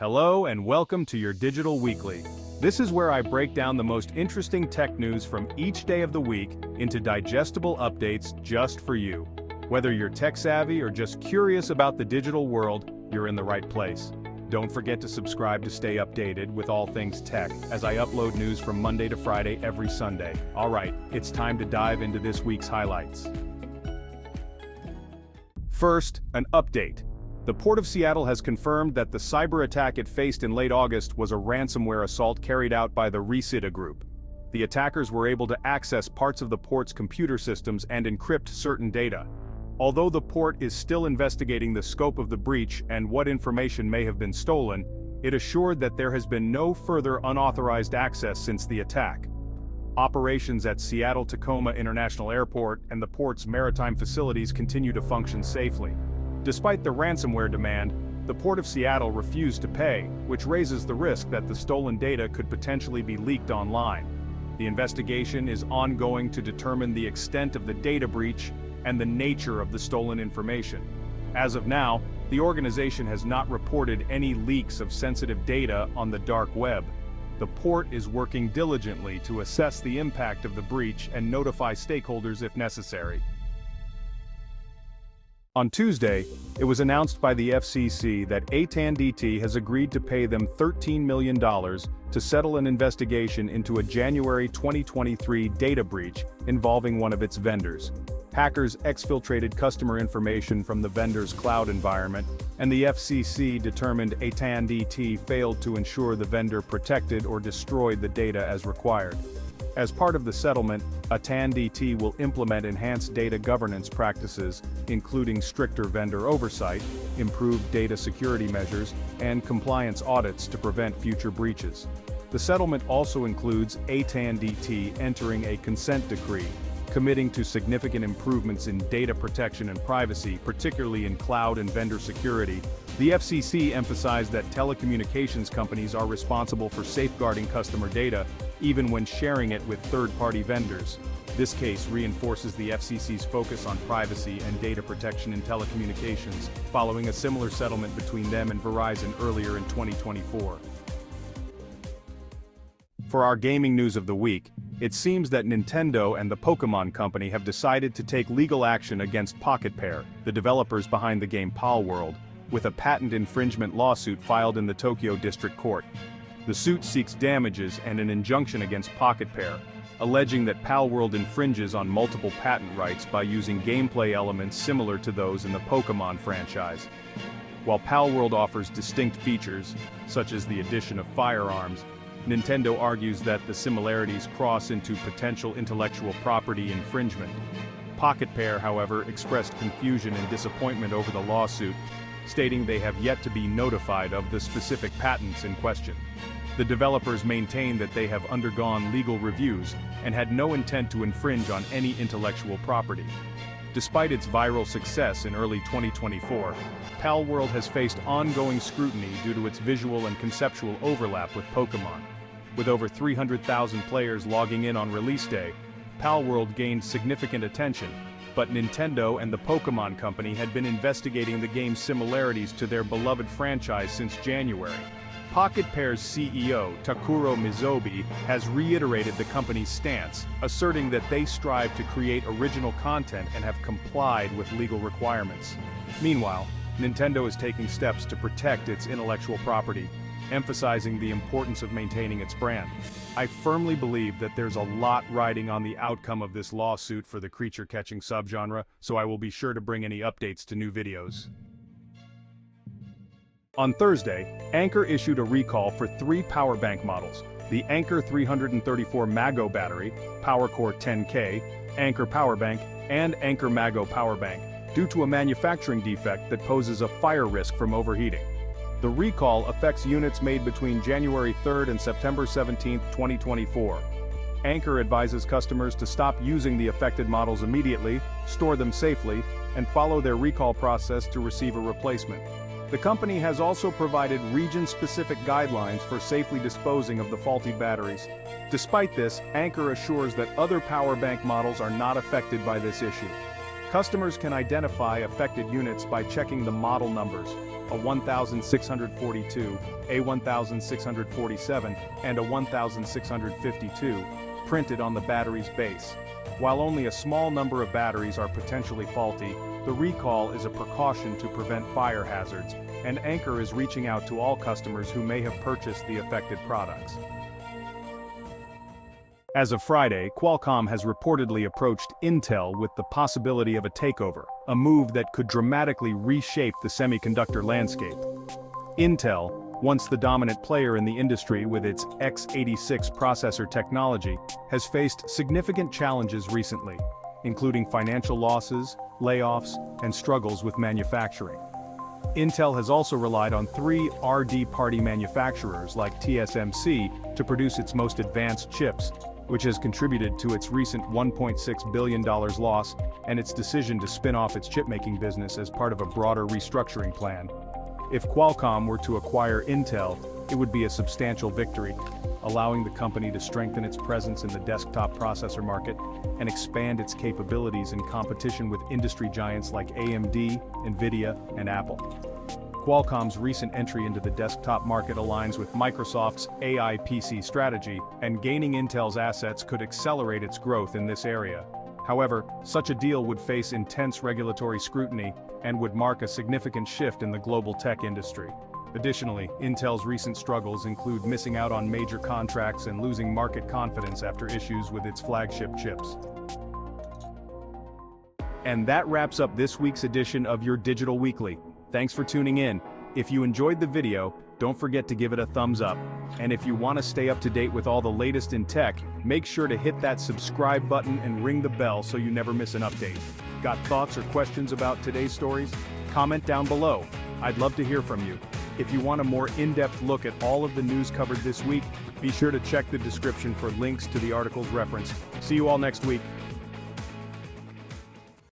Hello and welcome to your Digital Weekly. This is where I break down the most interesting tech news from each day of the week into digestible updates just for you. Whether you're tech savvy or just curious about the digital world, you're in the right place. Don't forget to subscribe to stay updated with all things tech, as I upload news from Monday to Friday every Sunday. Alright, it's time to dive into this week's highlights. First, an update. The Port of Seattle has confirmed that the cyber attack it faced in late August was a ransomware assault carried out by the Resita group. The attackers were able to access parts of the port's computer systems and encrypt certain data. Although the port is still investigating the scope of the breach and what information may have been stolen, it assured that there has been no further unauthorized access since the attack. Operations at Seattle-Tacoma International Airport and the port's maritime facilities continue to function safely. Despite the ransomware demand, the Port of Seattle refused to pay, which raises the risk that the stolen data could potentially be leaked online. The investigation is ongoing to determine the extent of the data breach and the nature of the stolen information. As of now, the organization has not reported any leaks of sensitive data on the dark web. The port is working diligently to assess the impact of the breach and notify stakeholders if necessary. On Tuesday, it was announced by the FCC that AT&T has agreed to pay them $13 million to settle an investigation into a January 2023 data breach involving one of its vendors. Hackers exfiltrated customer information from the vendor's cloud environment, and the FCC determined AT&T failed to ensure the vendor protected or destroyed the data as required. As part of the settlement, AT&T will implement enhanced data governance practices, including stricter vendor oversight, improved data security measures, and compliance audits to prevent future breaches. The settlement also includes AT&T entering a consent decree, committing to significant improvements in data protection and privacy, particularly in cloud and vendor security. The FCC emphasized that telecommunications companies are responsible for safeguarding customer data, even when sharing it with third-party vendors. This case reinforces the FCC's focus on privacy and data protection in telecommunications, following a similar settlement between them and Verizon earlier in 2024. For our gaming news of the week, it seems that Nintendo and the Pokémon company have decided to take legal action against Pocket Pair, the developers behind the game Palworld, with a patent infringement lawsuit filed in the Tokyo District Court. The suit seeks damages and an injunction against Pocket Pair, alleging that Palworld infringes on multiple patent rights by using gameplay elements similar to those in the Pokémon franchise. While Palworld offers distinct features, such as the addition of firearms, Nintendo argues that the similarities cross into potential intellectual property infringement. Pocket Pair, however, expressed confusion and disappointment over the lawsuit, stating they have yet to be notified of the specific patents in question. The developers maintain that they have undergone legal reviews and had no intent to infringe on any intellectual property. Despite its viral success in early 2024, Palworld has faced ongoing scrutiny due to its visual and conceptual overlap with Pokémon. With over 300,000 players logging in on release day, Palworld gained significant attention, but Nintendo and the Pokémon company had been investigating the game's similarities to their beloved franchise since January. Pocket Pair's CEO, Takuro Mizobi, has reiterated the company's stance, asserting that they strive to create original content and have complied with legal requirements. Meanwhile, Nintendo is taking steps to protect its intellectual property, emphasizing the importance of maintaining its brand. I firmly believe that there's a lot riding on the outcome of this lawsuit for the creature-catching subgenre, so I will be sure to bring any updates to new videos. On Thursday, Anker issued a recall for 3 power bank models: the Anker 334 Mago battery, PowerCore 10K, Anker Power Bank, and Anker Mago Power Bank, due to a manufacturing defect that poses a fire risk from overheating. The recall affects units made between January 3rd and September 17, 2024. Anker advises customers to stop using the affected models immediately, store them safely, and follow their recall process to receive a replacement. The company has also provided region-specific guidelines for safely disposing of the faulty batteries. Despite this, Anker assures that other power bank models are not affected by this issue. Customers can identify affected units by checking the model numbers, a 1642, a 1647, and a 1652, printed on the battery's base. While only a small number of batteries are potentially faulty, the recall is a precaution to prevent fire hazards, and Anchor is reaching out to all customers who may have purchased the affected products. As of Friday, Qualcomm has reportedly approached Intel with the possibility of a takeover, a move that could dramatically reshape the semiconductor landscape. Intel, once the dominant player in the industry with its x86 processor technology, has faced significant challenges recently, including financial losses, layoffs, and struggles with manufacturing. Intel has also relied on 3 RD-party manufacturers like TSMC to produce its most advanced chips, which has contributed to its recent $1.6 billion loss and its decision to spin off its chipmaking business as part of a broader restructuring plan. If Qualcomm were to acquire Intel, it would be a substantial victory, allowing the company to strengthen its presence in the desktop processor market and expand its capabilities in competition with industry giants like AMD, Nvidia, and Apple. Qualcomm's recent entry into the desktop market aligns with Microsoft's AI PC strategy, and gaining Intel's assets could accelerate its growth in this area. However, such a deal would face intense regulatory scrutiny and would mark a significant shift in the global tech industry. Additionally, Intel's recent struggles include missing out on major contracts and losing market confidence after issues with its flagship chips. And that wraps up this week's edition of your Digital Weekly. Thanks for tuning in. If you enjoyed the video, don't forget to give it a thumbs up. And if you want to stay up to date with all the latest in tech, make sure to hit that subscribe button and ring the bell so you never miss an update. Got thoughts or questions about today's stories? Comment down below. I'd love to hear from you. If you want a more in-depth look at all of the news covered this week, be sure to check the description for links to the articles referenced. See you all next week.